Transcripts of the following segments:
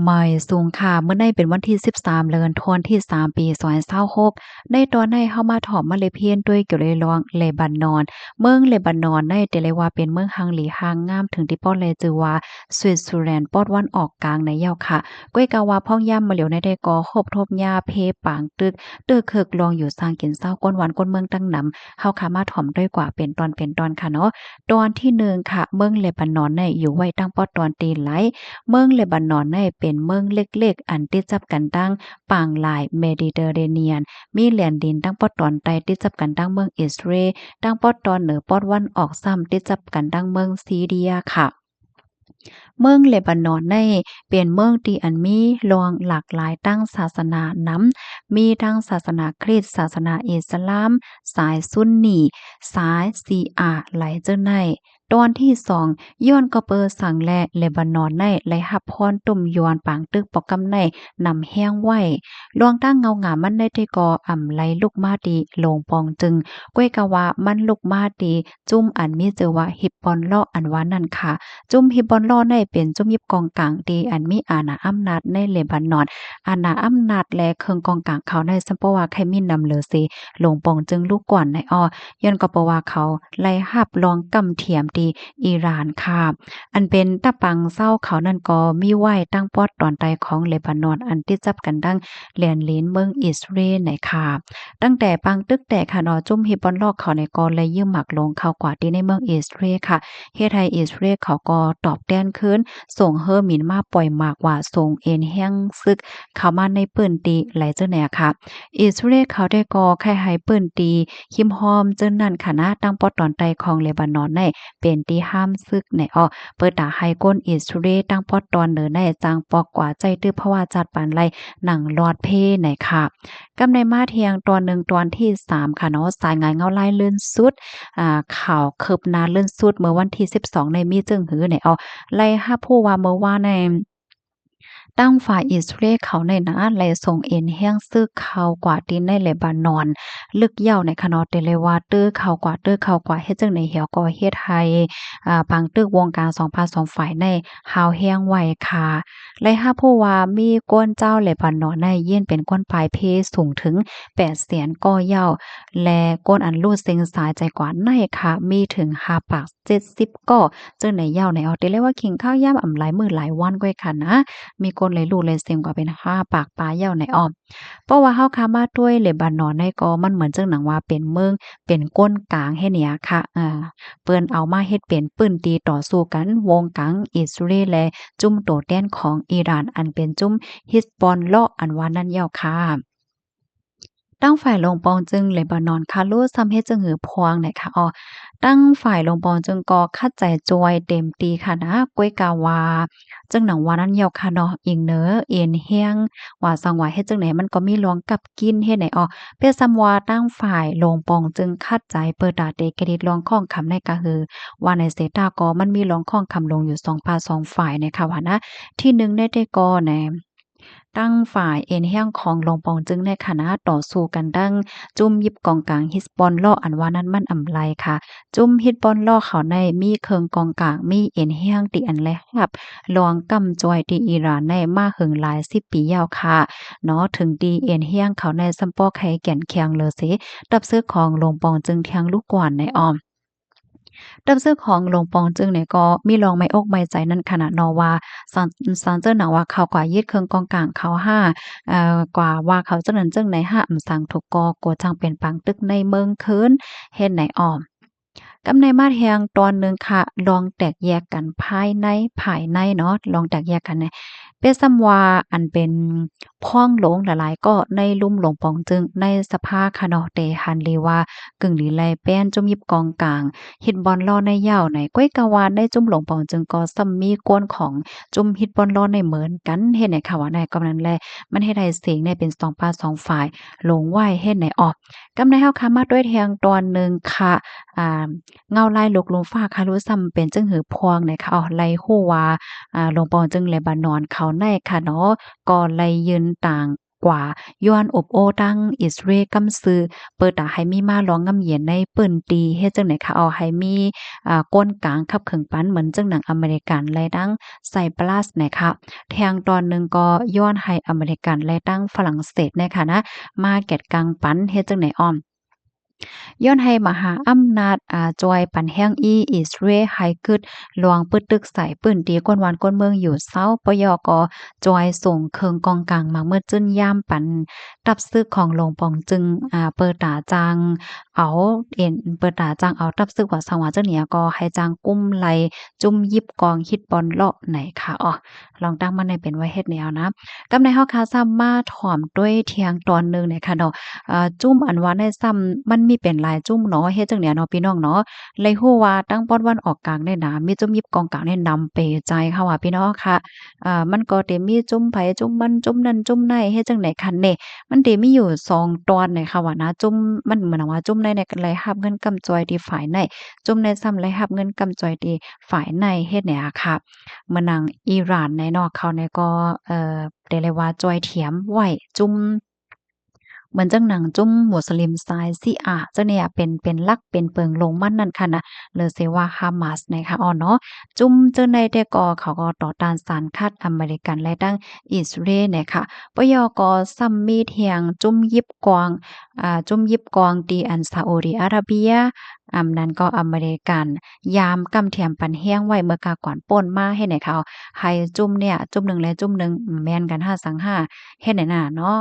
ใหม่สูงค่ะเมื่อในเป็นวันที่13เดือนธันวาคมที่3ปี2026ในตอนในเฮามาถอมมาเลเพียนด้วยเกี่ยวเลยลองเลบานอนเมืองเลบานอนได้แต่เลยว่าเป็นเมืองฮังหลีฮางงามถึงที่ป้อแลจือว่าสวิตเซอร์แลนด์ปอดวันออกกลางในยาวค่ะก้วยกาว่าพ่องย่ำมาเหลียวในได้ก่อคบทบยาเพปางตึกตึกเคิกลองอยู่สร้างกินเศร้าก้นหวานก้นเมืองตั้งนำเฮาค่ะมาถอมด้วยกว่าเป็นตอนค่ะเนาะตอนที่หนึ่งค่ะเมืองเลบานอนในอยู่ไว้ตั้งปอดตอนตีไหล เมืองเลบานอนในเป็นเมืองเล็กๆอันติดจับกันตั้งปางลายเมดิเตอร์เรเนียนมีแหล่นดินตั้งปอดตอนใต้ติดจับกันตั้งเมืองอิสราเอลตั้งปอดตอนเหนือปอดวันออกซ้ำติดจับกันตั้งเมืองซีเรียค่ะเมืองเลบานอนในเป็นเมืองที่อันมีรวงหลากหลายตั้งศาสนานำมีทั้งศาสนาคริสต์ศาสนาอิสลามสายซุนนีสายซีอาไหลเจ้าในตอนที่2ย้อนก็เปอสังและเลบานอนในไหลหับพรตุ่มยวนปางตึกปอกกำในนำแห้งไว้ลวงตั้งเงางามมันได้ที่กออ่ำไหลลูกมาดีลงปองจึงก้วยกะว่ามันลูกมาดีจุ่มอันมีเจอว่าฮิปปอนเลาะอันว่านั่นค่ะจุ่มฮิปปอนเลาะในเป็นจุ่มยิบกองกลางดีอันมีอาณาอำนาจในเลบานอนอาณาอำนาจและเครื่องกองกลางเขาในซัมปว่าใครมีนำเหลือสิลงปองจึงลูกก่อนในอ้อย้อนก็เพราะว่าเขาไล่หับลองกำเทียมดีอิหร่านค่ะอันเป็นตะปังเศร้าเขานั่นก็มีไว้ตั้งปอดตอนใดของเลบานอนอันที่จับกันดังเหลียนลิ้นเมืองอิสราเอลในค่ะตั้งแต่ปังตึกแต่ค่ะเนาะจุ่มฮิบอนลอกเขาในก็เลยยืมหมักลงเข้ากว่าที่ในเมืองอิสราเอลค่ะเฮ็ดให้อิสราเอลเขาก็ตอบแต้นคืนส่งเฮอหมินมาปล่อยหมากว่าส่งเอ็นแห้งซึกเข้ามาในปื้นตีไหลเจ้าแหน่ค่ะอิสราเอลเขาได้ก่อไข่ให้ปื้นตีคิมฮอมเจ้านั่นค่ะนะตั้งปอดตอนใดของเลบานอนในเป็นที่ห้ามซึกในเปิดตาให้ก้นอิสราเอลตั้งปอดตอนเหนือในจางปอกกว่าใจตื้อเพราะว่าจัดปานไรหนังลอดเพในค่ะกำในมาเทียงตอนหนึ่งตอนที่3ค่ะเนาะสายงานเงาไล่เลื่อนสุดข่าวคืบหน้าเลื่อนสุดเมื่อวันที่12ในมีจึงหือในไล่ห้าผู้ว่าเมื่อว่าใน ตั้งฝ่ายอิสราเอลเขาในนะและส่งเอ็นแห้งซึกเขากว่าดินในเลบานอนลึกยาวในคณะเตเลวาเตอร์เขากว่าเตอร์เขากว่าเฮ็ดจังในเหี่ยวก็เฮ็ดให้บางตึกวงการ2ภาค2ฝ่ายในหาวแห้งไว้ค่ะและหาผู้ว่ามีก้นเจ้าเลบานอนในยื่นเป็นก้นปลายเพสูงถึง8เสียนก่อยาวและก้นอันรูดเซ็งสายใจกว่าในค่ะมีถึง5ปาก70ก่อจึงในยาวในเอาเตเลว่าขิงข้าวยามอำหลายมื้อหลายวันก้อยค่ะนะมีคนเลยรู้เลยเสียงกว่าเป็น5ปากปลาเหย้าในอ้อมเพราะว่าเฮาค้ามาด้วยเลบานอนในก็มันเหมือนจังหนังว่าเป็นเมืองเป็นก้นกลางให้เนี่ยค่ะเปิ้นเอามาเฮ็ดเป็นปืนตีต่อสู้กันวงกลางอิสราเอลและจุ่มโตแต้นของอิหร่านอันเป็นจุ่มฮิซบอลเลาะอันว่านั่นเหย้าค่ะตั้งฝ่ายลงปองจึงเลบานอนคาโลซ้ำเฮ็ดจึงหือพวงเนี่ยค่ะตั้งฝ่ายลงปองจึงก็คัดใจจอยเต็มตีค่ะนะก้วยกาวาจึงหนังว่านั้นเหยาค่ะเนาะอิงเน้อเอ็นแห้งว่าสังว่าเฮ็ดจังไหนมันก็มีลวงกับกินเฮ็ดไหนเปียซ้ำว่าตั้งฝ่ายลงปองจึงคัดใจเปิดตาเตกระดิดลวงข้องคำในก็คือว่าในเสตาก็มันมีลวงข้องคำลงอยู่2ภาค2ฝ่ายเนี่ยค่ะว่านะที่1ได้ได้ก็แหน ตั้งฝ่ายเอ็นแห้งของลงปองจึงในคณะต่อสู้กันดังจุ่มยิบกองกลางฮิสบอลล่ออันว่านั้นมันอำไลค่ะจุ่มฮิสบอลล่อเขาในมีเคิงกองกลางมีเอ็นแห้งติอันแลครับลองกำจอยที่อิหร่านในมาหึงหลาย10ปียาวค่ะเนาะถึงดีเอ็นแห้งเขาในซัมปอไข่แก่นเคียงเลยสิตับซื้อของลงปองจึงเทียงลูกกวนในอ้อม ดับซื้อของหลวงปองจึงเนี่ยก็มีลองไม้อกไม้ใจนั่นขนาดนอว่าสันเจ้าหนาว่าเขากว่ายึดเครื่องกองกลางเขาห้ากว่าว่าเขาเจ้านั้นจึงในห้าอำสังถูกกจังเป็นปังตึกในเมืองคืนเฮ็ดไหนอ้อม กำในมาแทงตอนหนึ่งค่ะลองแตกแยกกันภายในเนาะลองแตกแยกกันเนี่ยเปนซ้ำว่าอันเป็นพ้องหลงหลายๆก็ในลุ่มหลงปองจึงในสภาคะเนาะเตหันลีว่ากึ่งหลีไลแป้นจุ่มยิบกองกลางฮิตบอลล้อในยาวในก้อยกะวานได้จุ่มหลงปองจึงก็ซ้ำมีกวนของจุ่มฮิตบอลล้อในเหมือนกันเฮ็ดให้ค่ะว่าในกำนั้นแลมันเฮ็ดให้เสียงเนี่ยเป็น2ปา2ฝ่ายหลงไหวเฮ็ดให้ออกกำในเฮาค่ะมาด้วยแทงตอนหนึ่งค่ะอ่า เงาลายหลกลมฟ้าคารุซ้ำเป็นจึงหือพวงเนี่ยค่ะไลฮู้ว่าหลวงปอจึงเลบานอนเขาในค่ะเนาะก็ไลยืนต่าง กว่าย้อนอบโอ้ตั้งอิสราเอลกำซือเปิดตาให้มีมาร้องงำเย็นในเปิ้นตีเฮ็ดจังไหนคะเอาให้มีก้นกลางขับขึงปันเหมือนจังหนังอเมริกันและดังไซปรัสนะคะแทงตอนหนึ่งก็ย้อนให้อเมริกันและตั้งฝรั่งเศสนะคะนะมาเก็ตกลางปันเฮ็ดจังไหนอ้อมย้อนให้มหาอำนาจจอยปันแห้งอีอิสราเอลให้กึดหลวงปึดตึกใส่ปื้นตีก้นวานก้นเมืองอยู่เซาปยกจอยส่งเคิงกองกลางมาเมื่อจึ้นย่ามปันตับซึกของหลวงปองจึงเปิดตาจางเอาเปิดตาจางเอาตับซึกว่าสังวาเจ้าเหนียก็ให้จางกุ้มไหลจุ่มยิบกองฮิตบอลเลาะไหนค่ะอ้อลองตั้งมันในเป็นไว้เฮ็ดแนวนะกำในเฮาคาซ้ำมาถ่อมด้วยเทียงตอนหนึงเนี่ยค่ะเนาะ จุ้มอันว่าในซ้ำมันมีเป็นหลายจุ้มเนาะเฮ็ดจังเนี่ยเนาะพี่น้องเนาะเลยฮู้ว่าตั้งป้อนวันออกกลางเนี่ยนะมีจุ้มยิบกองกลางเนี่ยนำเปใจค่ะว่าพี่น้องค่ะมันก็สิมีจุ้มไผจุ้มมันจุ้มนั่นจุ้มในเฮ็ดจังได๋คันนี่มันสิมีอยู่2ตอนเนี่ยค่ะว่านะจุ้มมันเหมือนว่าจุ้มในเนี่ยก็เลยรับเงินกำจอยที่ฝ่ายในจุ้มในซ้ำเลยรับเงินกำจอยที่ฝ่ายในเฮ็ดเนี่ยค่ะเมื่อนางอิหร่านในเนาะเขาเนี่ยก็ได้เรียกว่าจอยเถียมไว้จุ้ม เหมือนจังหนังจุ้มมุสลิมซายซีอาเจ้าเนี่ยเป็นหลักเป็นเปิงลงมั่นนั่นค่ะนะหรือเสว่าฮามาสนะคะอ๋อเนาะจุ้มเจ้าในแต่ก็เขาก็ต่อต้านสารคัดอเมริกันและดั้งอิสราเอลเนี่ยค่ะปยก็ซัมมีเทียงจุ้มยิบกวางจุ้มยิบกวางตีอันซาอุดิอาระเบียนั้นก็อเมริกันยามกำเทียมปันแห้งไว้เมื่อกาก่อนป่นมาให้ไหนเขาให้จุ้มเนี่ยจุ้มหนึ่งและจุ้มหนึ่งแม่นกัน5สังห้า เฮ็ดให้น่ะเนาะ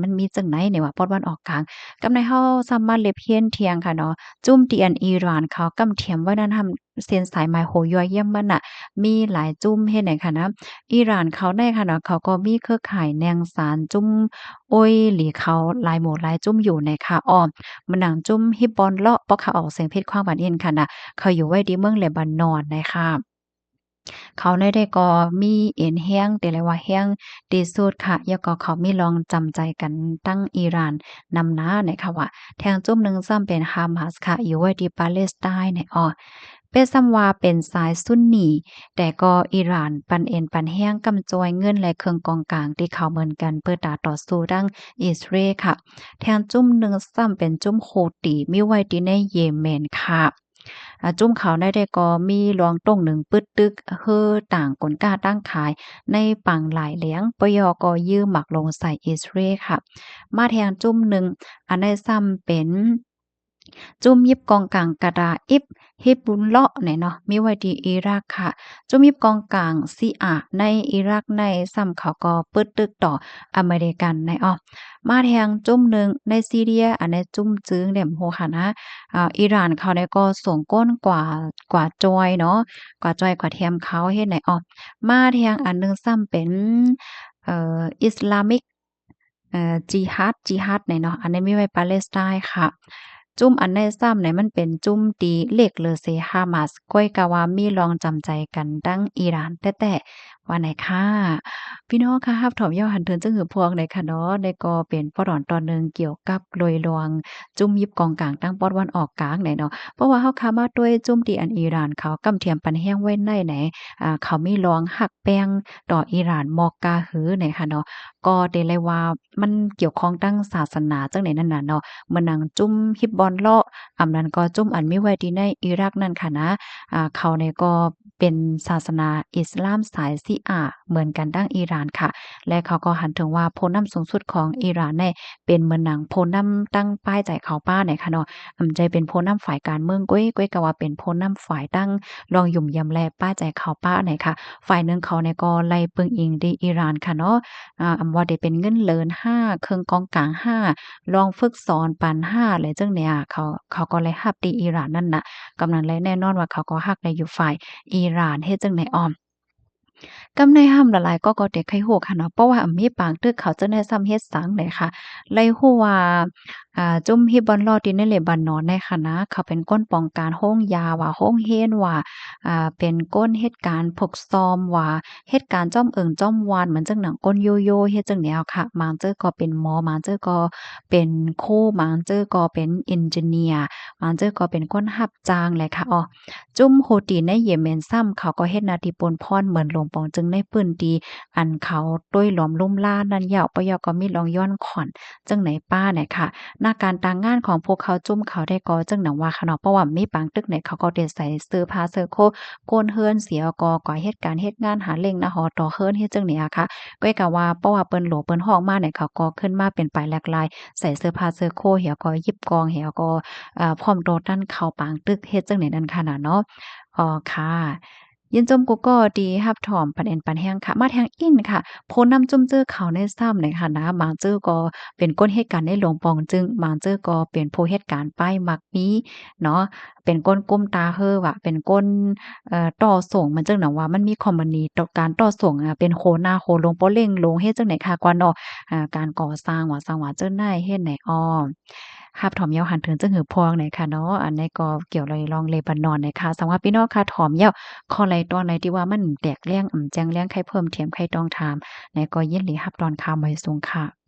มันมีจั่งไหนเนี่ยว่าปอดวันออกกลางกำในเฮาสามารถเล็บเฮียนเทียงค่ะเนาะจุ้มตีอันอิหร่านเขากำเทียมวัฒนธรรมเส้นสายไหมโหย้อยเยี่ยมมันน่ะมีหลายจุ้มเฮ็ดให้ค่ะนะอิหร่านเขาได้ค่ะเนาะเขาก็มีเครือข่ายแนงสารจุ้มโอยหลีเขาหลายหมู่หลายจุ้มอยู่ในค่ะอ้อมันหนังจุ้มฮิบบอนเลาะปอเขาออกเสียงเพชรความบานเย็นค่ะน่ะเขาอยู่ไว้ที่เมืองเลบานอนน่ะค่ะ เขาได้ก็มีเอ็นแห้งแต่เลยว่าแห้งที่สุดค่ะแล้วก็เขามีลองจำใจกันตั้งอิหร่านนำหน้าเนี่ยค่ะว่าแทงจุ่มหนึ่งซ้ำเป็นฮามาสค่ะอยู่ไว้ที่ปาเลสไตน์เนี่ยเป็นซ้ำว่าเป็นสายซุนนีแต่ก็อิหร่านปันเอ็นปันแห้งกำจอยเงินและเครื่องกองกลางที่เขาเหมือนกันเพื่อตาต่อสู้ดังอิสราเอลค่ะแทงจุ่มหนึ่งซ้ำเป็นจุ่มโฮตีมีไว้ที่ในเยเมนค่ะ จุ้มเขาได้ก็มีรวงต้งหนึ่งปึดตึกเฮอต่างกลกล้าตั้งขายในปังหลายเหลียงปยก็ยื้อหมักลงใส่อิสราเอลค่ะมาแทงจุ้มหนึ่งอันได้ซ้ำเป็นจุ้มยิบกองกลางกระดาอิบฮิบบุลเลาะเนี่ยเนาะมีไว้ที่อิรักค่ะจุ้มยิบกองกลางซีอาในอิรักในซ้ำเขาก็ปึดตึกต่ออเมริกันในมาแทงจุ้มหนึ่งในซีเรียอันนี้จุ้มจึงเนี่ยโหค่ะนะ อิหร่านเขาเนี่ยก็ส่งก้นกว่าจอยเนาะกว่าจอยกว่าเทียมเขาเฮ็ดไหนมาเทียงอันหนึ่งซ้ำเป็นIslamic จิฮัดเนี่ยเนาะอันนี้มีไว้ปาเลสไตน์ค่ะจุ้มอันใดซ้ำเนี่ยมันเป็นจุ้มตีเล็กเลอเซฮามาสก้อยกะว่ามีลองจำใจกันดั้งอิหร่านแต่ว่าไหนค่ะพี่น้องคะรับถอมย่อหันเทินจึงหือพวงในค่ะเนาะได้ก็เป็นป้อดอนตอนหนึ่งเกี่ยวกับโดยรวงจุ้มยิบกองกลางตั้งป้อดวันออกกลางไหนเนาะเพราะว่าเฮาค้ามาด้วยจุ้มตีอันอิหร่านเขากำเทียมปันแห้งไว้ในไหนเขามีลองหักแป้งต่ออิหร่านมอกกาหือไหนค่ะเนาะ ก็ได้เลยว่ามันเกี่ยวข้องตั้งศาสนาจังไดนั่นน่ะเนาะเหมือนหนังจุ้มฮิบบอนเลาะนั้นก็จุ้มอันมีไว้ที่ในอิรักนั่นค่ะนะเขาเนี่ยก็เป็นศาสนาอิสลามสายชีอะห์เหมือนกันดั้งอิหร่านค่ะและเขาก็หันถึงว่าผู้นำสูงสุดของอิหร่านเนี่ยเป็นเหมือนหนังผู้นำตั้งป้ายใจเขาป้าเนี่ยค่ะเนาะใจเป็นผู้นำฝ่ายการเมืองก้อยก็ว่าเป็นผู้นำฝ่ายตั้งรองหยุ่มยำแลป้ายใจเขาป้าเนี่ยค่ะฝ่ายหนึ่งเขาเนี่ยก็ไล่เปิงอิงที่อิหร่านค่ะเนาะ อำว่าได้เป็นเงินเลิน5เครื่องกองกลาง5ลองฝึกสอนปาน5อะไรจังเนี่ยเขาก็เลยรับที่อิหร่านนั่นน่ะกำนั้นเลยแน่นอนว่าเขาก็ฮักในอยู่ฝ่ายอิหร่านเฮ็ดจั่งใดอ้อม กำในห้ำละลายก็เด็กไข้ฮู้ค่ะเนาะเพราะว่ามีปางตึกเขาจะแนะซ้ำเฮ็ดสังเลยค่ะไล่ฮู้ว่าจุ่มฮิบบอนลอติในเลบานอนในค่ะนะเขาเป็นก้นปองการโรงยาว่าโรงเรียนว่าเป็นก้นเฮ็ดการพกซ้อมว่าเฮ็ดการจ้อมเอิงจ้อมวานเหมือนจังหนังก้นโยโย่เฮ็ดจังแนวค่ะบางเจ้อก็เป็นหมอบางเจ้อก็เป็นครูบางเจ้อก็เป็น engineer บางเจ้อก็เป็นคนรับจ้างแหละค่ะจุ้มโฮตีในเยเมนซ้ำเขาก็เฮ็ดหน้าที่ปนพรเหมือนหลวงปองจึง งในปื้นดีอันเขาต้วยหลอมลุ่มล่านั่นเหยาปะยอก็มีลองย้อนขอนจังไหนป้าเนี่ยค่ะหน้าการต่างงานของพวกเขาจุ้มเขาได้ก็จังหนังว่าค่ะเนาะเพราะว่ามีบางตึกเนี่ยเขาก็ได้ใส่เสื้อผ้าเสื้อโคโกนเฮือนเสียก่อเหตุการณ์เฮ็ดงานหาเล็งนะหอต่อเฮิรนเฮ็ดจังนี้อะค่ะก้อยก็ว่าเพราะว่าเปิ้นโหลเปิ้นฮ้องมาเนี่ยเขาก็ขึ้นมาเป็นป้ายหลากหลายใส่เสื้อผ้าเสื้อโคเหี่ยวก็หยิบกองเหี่ยวก็พร้อมโดดนั่นเข้าปางตึกเฮ็ดจังได๋นั่นค่ะน่ะเนาะอ๋อค่ะยินจมกูก็ดีรับถอมปันแอนปันแห้งค่ะมาแทงอินค่ะโพนำจุ่มจื้อเขาในซ้ำเลยค่ะนะบางจื้อก็เป็นก้นเหตุการณ์ในหลวงปองจึงบางจื้อก็เป็นผู้เหตุการณ์ป้ายมักมีเนาะเป็นก้นก้มตาเฮ้อว่ะเป็นก้นต่อส่งมันจังหนังว่ามันมีคอมมานีต่อการต่อส่งเป็นโคหน้าโคลงโปเล่งลงเฮ็ดจังไหนค่ะกว่าเนาะการก่อสร้างว่าสร้างว่าเจ้าหน้ายเฮ็ดไหนอ้อครับถอมเหย้าหันถึงจังหือพวงไหนค่ะเนาะอันนี้ก็เกี่ยวเลยลองเลบานอนนะคะสำหรับพี่น้องค่ะถอมเหย้าข้อใดตอนไหนที่ว่ามันแตกแรงแจ้งแรงใครเพิ่มเติมใครต้องถามไหนก็ยินดีรับตอนข่าวไว้สูงค่ะ